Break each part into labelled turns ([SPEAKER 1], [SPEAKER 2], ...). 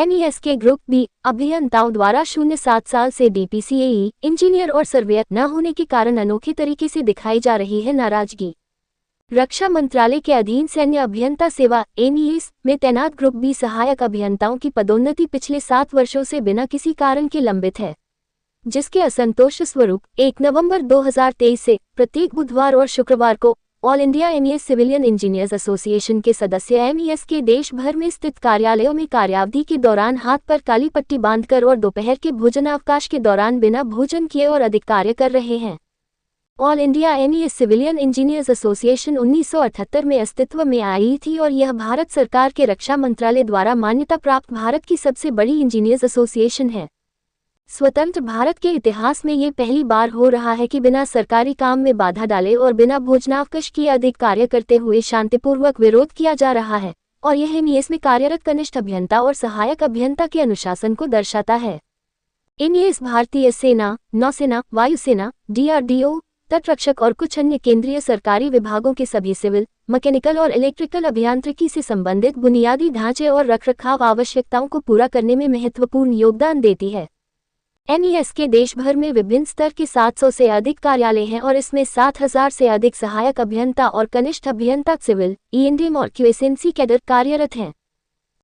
[SPEAKER 1] MES के group B अभियंताओं द्वारा 0-7 साल से DPCAE इंजीनियर और सर्वेयर न होने के कारण अनोखे तरीके से दिखाई जा रही है नाराजगी। रक्षा मंत्रालय के अधीन सैन्य अभियंता सेवा MES में तैनात ग्रुप बी सहायक अभियंताओं की पदोन्नति पिछले 7 वर्षों से बिना किसी कारण के लंबित है, जिसके असंतोष स्वरूप 1 नवंबर 2023 से प्रत्येक बुधवार और शुक्रवार को all India MES civilian engineers association के सदस्य MES के देश भर में स्थित कार्यालयों में कार्यावधि के दौरान हाथ पर काली पट्टी बांधकर और दोपहर के भोजनावकाश के दौरान बिना भोजन किए और अधिक कार्य कर रहे हैं। All India MES civilian engineers association 1978 में अस्तित्व में आई थी और यह भारत सरकार के रक्षा मंत्रालय द्वारा मान्यता प्राप्त भारत की सबसे बड़ी इंजीनियर्स एसोसिएशन है। स्वतंत्र भारत के इतिहास में ये पहली बार हो रहा है कि बिना सरकारी काम में बाधा डाले और बिना भोजनावकाश किए अधिक कार्य करते हुए शांतिपूर्वक विरोध किया जा रहा है, और यह MES में कार्यरत कनिष्ठ अभियंता और सहायक अभियंता के अनुशासन को दर्शाता है। MES भारतीय सेना, नौसेना, वायुसेना, DRDO, तटरक्षक और कुछ अन्य केंद्रीय सरकारी विभागों के सभी सिविल, मैकेनिकल और इलेक्ट्रिकल अभियांत्रिकी से संबंधित बुनियादी ढांचे और रखरखाव आवश्यकताओं को पूरा करने में महत्वपूर्ण योगदान देती है। MES के देश भर में विभिन्न स्तर के 700 से अधिक कार्यालय हैं और इसमें 7000 से अधिक सहायक अभियंता और कनिष्ठ अभियंता सिविल, ENDM और QSNC कैडर कार्यरत हैं।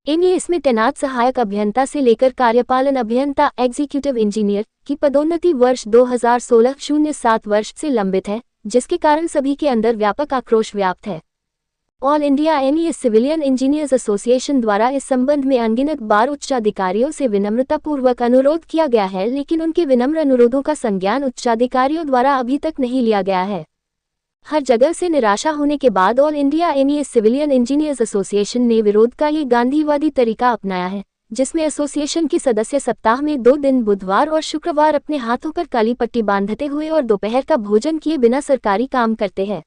[SPEAKER 1] MES में तैनात सहायक अभियंता से लेकर कार्यपालन अभियंता एग्जीक्यूटिव इंजीनियर की पदोन्नति वर्ष 2016-07 वर्ष से लंबित है, जिसके कारण सभी के अंदर व्यापक आक्रोश व्याप्त है। All India MES civilian engineers association द्वारा इस संबंध में अनगिनत बार उच्चाधिकारियों से विनम्रतापूर्वक अनुरोध किया गया है, लेकिन उनके विनम्र अनुरोधों का संज्ञान उच्चाधिकारियों द्वारा अभी तक नहीं लिया गया है। हर जगह से निराशा होने के बाद all India MES civilian engineers association ने विरोध का ये गांधीवादी तरीका अपनाया है, जिसमें एसोसिएशन के सदस्य सप्ताह में 2 दिन बुधवार और शुक्रवार अपने हाथों पर काली पट्टी बांधते हुए और दोपहर का भोजन किए बिना सरकारी काम करते हैं।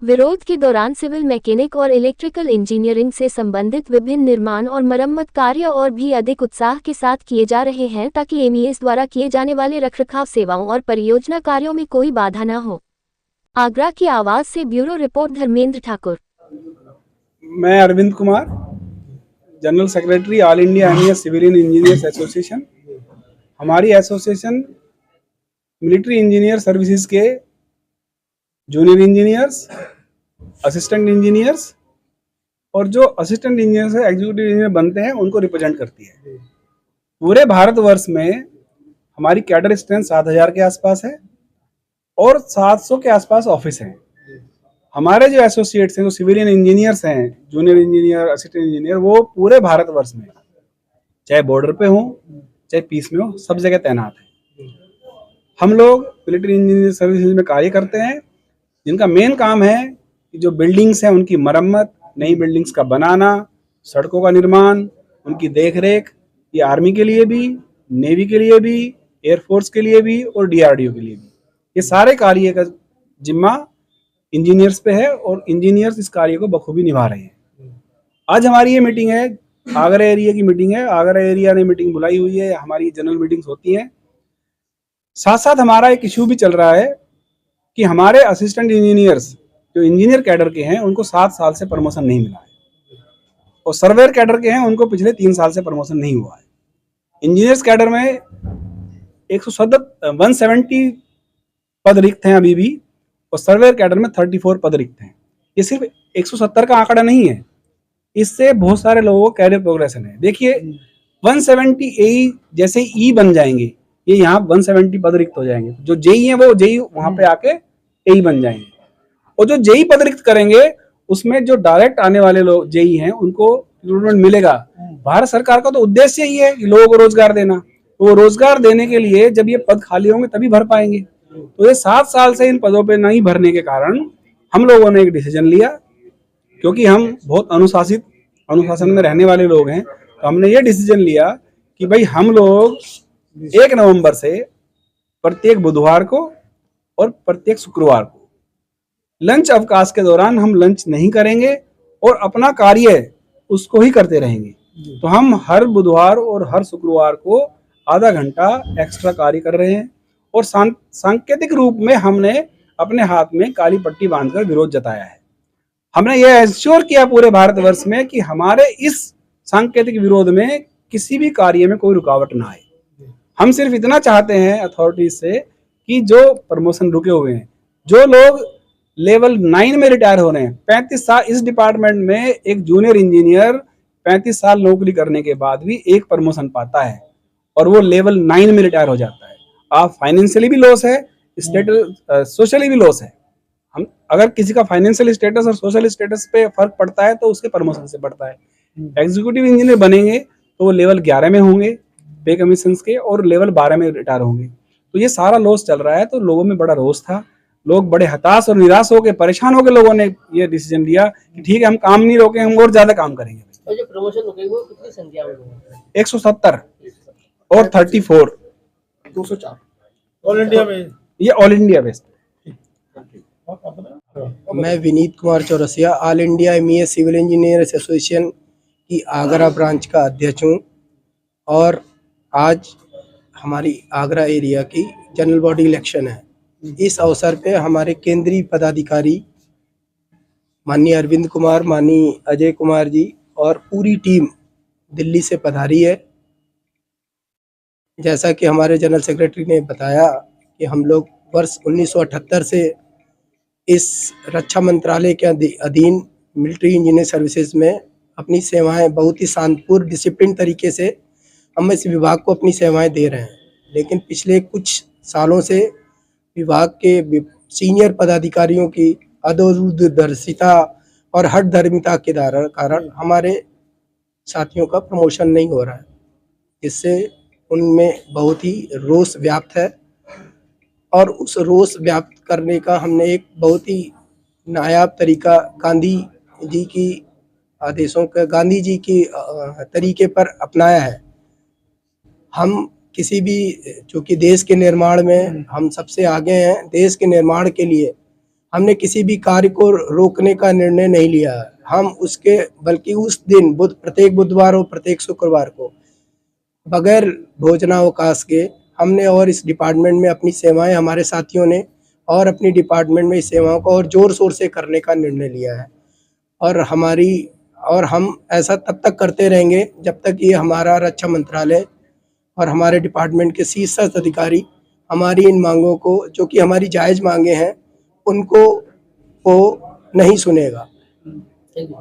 [SPEAKER 1] विरोध के दौरान सिविल, मैकेनिक और इलेक्ट्रिकल इंजीनियरिंग से संबंधित विभिन्न निर्माण और मरम्मत कार्य और भी अधिक उत्साह के साथ किए जा रहे हैं, ताकि MES द्वारा किए जाने वाले रखरखाव सेवाओं और परियोजना कार्यों में कोई बाधा न हो। आगरा की आवाज से ब्यूरो रिपोर्ट धर्मेंद्र ठाकुर।
[SPEAKER 2] मैं Arvind Kumar, general secretary all India MES civilian engineers association. हमारी एसोसिएशन मिलिट्री इंजीनियर सर्विसेज के जूनियर इंजीनियर्स, असिस्टेंट इंजीनियर्स और जो असिस्टेंट इंजीनियर से एग्जीक्यूटिव इंजीनियर बनते हैं उनको रिप्रेजेंट करती है। पूरे भारतवर्ष में हमारी कैडर स्ट्रेंथ 7000 के आसपास है और 700 के आसपास ऑफिस हैं। हमारे जो एसोसिएट्स हैं, जो सिविलियन इंजीनियर्स हैं, जूनियर इंजीनियर, असिस्टेंट इंजीनियर, वो पूरे भारतवर्ष में, चाहे बॉर्डर पे हो चाहे पीस में हो, सब जगह तैनात है। हम लोग मिलिट्री इंजीनियर सर्विसेज में कार्य करते हैं, जिनका मेन काम है कि जो बिल्डिंग्स हैं उनकी मरम्मत, नई बिल्डिंग्स का बनाना, सड़कों का निर्माण, उनकी देखरेख। ये आर्मी के लिए भी, नेवी के लिए भी, एयरफोर्स के लिए भी और DRDO के लिए भी, ये सारे कार्य का जिम्मा इंजीनियर्स पे है और इंजीनियर्स इस कार्य को बखूबी निभा रहे हैं। आज हमारी ये मीटिंग है, आगरा एरिया की मीटिंग है। आगरा एरिया ने मीटिंग बुलाई हुई है, हमारी जनरल मीटिंग्स होती हैं। साथ साथ हमारा एक इशू भी चल रहा है कि हमारे असिस्टेंट इंजीनियर्स जो इंजीनियर कैडर के हैं उनको 7 साल से प्रमोशन नहीं मिला है, और सर्वेयर कैडर के हैं उनको पिछले 3 साल से प्रमोशन नहीं हुआ है। इंजीनियर्स कैडर में 170 पद रिक्त हैं अभी भी, और सर्वेयर कैडर में 34 पद रिक्त हैं। ये सिर्फ 170 का आंकड़ा नहीं है, इससे बहुत सारे लोगों को कैरियर प्रोग्रेशन है। देखिए 170 AE जैसे E बन जाएंगे, ये यहाँ 170 पद रिक्त हो जाएंगे। जो JE है वो JE वहां पे आके AE बन जाएंगे, और जो JE पद रिक्त करेंगे उसमें जो डायरेक्ट आने वाले लोग JE हैं उनको रिक्रूटमेंट मिलेगा। भारत सरकार का तो उद्देश्य यही है कि लोगों को रोजगार देना, तो रोजगार देने के लिए जब ये पद खाली होंगे तभी भर पाएंगे। तो ये 7 साल से इन पदों पे नहीं भरने के कारण हम लोगों ने एक डिसीजन लिया, क्योंकि हम बहुत अनुशासन में रहने वाले लोग हैं, तो हमने ये डिसीजन लिया कि भाई हम लोग 1 नवंबर से प्रत्येक बुधवार को और प्रत्येक शुक्रवार को लंच अवकाश के दौरान हम लंच नहीं करेंगे और अपना कार्य उसको ही करते रहेंगे। तो हम हर बुधवार और हर शुक्रवार को आधा घंटा एक्स्ट्रा कार्य कर रहे हैं, और सांकेतिक रूप में हमने अपने हाथ में काली पट्टी बांधकर विरोध जताया है। हमने यह एंश्योर किया पूरे भारतवर्ष में कि हमारे इस सांकेतिक विरोध में किसी भी कार्य में कोई रुकावट ना आए। हम सिर्फ इतना चाहते हैं अथॉरिटीज से कि जो प्रमोशन रुके हुए हैं, जो लोग लेवल 9 में रिटायर हो रहे हैं, 35 साल इस डिपार्टमेंट में एक जूनियर इंजीनियर 35 साल नौकरी करने के बाद भी एक प्रमोशन पाता है और वो लेवल 9 में रिटायर हो जाता है। आप फाइनेंशियली भी लॉस है, स्टेटस सोशली भी लॉस है। हम अगर किसी का फाइनेंशियल स्टेटस और सोशल स्टेटस पे फर्क पड़ता है तो उसके प्रमोशन से पड़ता है। एग्जीक्यूटिव इंजीनियर बनेंगे तो वो लेवल 11 में होंगे पे कमीशन के और लेवल 12 में रिटायर होंगे। तो ये सारा लॉस चल रहा है। तो लोगों में बड़ा रोष था, लोग बड़े हताश और निराश होकर परेशान होकर लोगों ने ये डिसीजन लिया कि ठीक है, हम काम नहीं रोके, हम और ज्यादा काम करेंगे।
[SPEAKER 3] और जो प्रमोशन रुके वो कितनी संख्या में लोगों को?
[SPEAKER 2] 170 और 34
[SPEAKER 4] 204 ऑल इंडिया में,
[SPEAKER 2] ये ऑल इंडिया बेस्ड।
[SPEAKER 5] मैं Vineet Kumar Chaurasia all India MES civil engineers association की आगरा ब्रांच का अध्यक्ष हूँ और आज हमारी आगरा एरिया की जनरल बॉडी इलेक्शन है। इस अवसर पे हमारे केंद्रीय पदाधिकारी माननीय अरविंद कुमार, माननीय अजय कुमार जी और पूरी टीम दिल्ली से पधारी है। जैसा कि हमारे जनरल सेक्रेटरी ने बताया कि हम लोग वर्ष 1978 से इस रक्षा मंत्रालय के अधीन मिलिट्री इंजीनियर सर्विसेज में अपनी सेवाएं बहुत ही शांतिपूर्ण डिसिप्लिन तरीके से हम इस विभाग को अपनी सेवाएं दे रहे हैं। लेकिन पिछले कुछ सालों से विभाग के सीनियर पदाधिकारियों की अदूरदर्शिता और हठधर्मिता के कारण हमारे साथियों का प्रमोशन नहीं हो रहा है, जिससे उनमें बहुत ही रोष व्याप्त है। और उस रोष व्याप्त करने का हमने एक बहुत ही नायाब तरीका गांधी जी की आदेशों का, गांधी जी की तरीके पर अपनाया है। हम किसी भी, चूँकि देश के निर्माण में हम सबसे आगे हैं, देश के निर्माण के लिए हमने किसी भी कार्य को रोकने का निर्णय नहीं लिया है। हम उसके बल्कि उस दिन प्रत्येक बुधवार और प्रत्येक शुक्रवार को बगैर भोजनावकाश के हमने और इस डिपार्टमेंट में अपनी सेवाएं, हमारे साथियों ने और अपनी डिपार्टमेंट में इस सेवाओं को और जोर शोर से करने का निर्णय लिया है। और हम ऐसा तब तक करते रहेंगे जब तक ये हमारा रक्षा मंत्रालय और हमारे डिपार्टमेंट के शीर्षस्थ अधिकारी हमारी इन मांगों को, जो कि हमारी जायज़ मांगे हैं, उनको नहीं सुनेगा।
[SPEAKER 3] Thank you.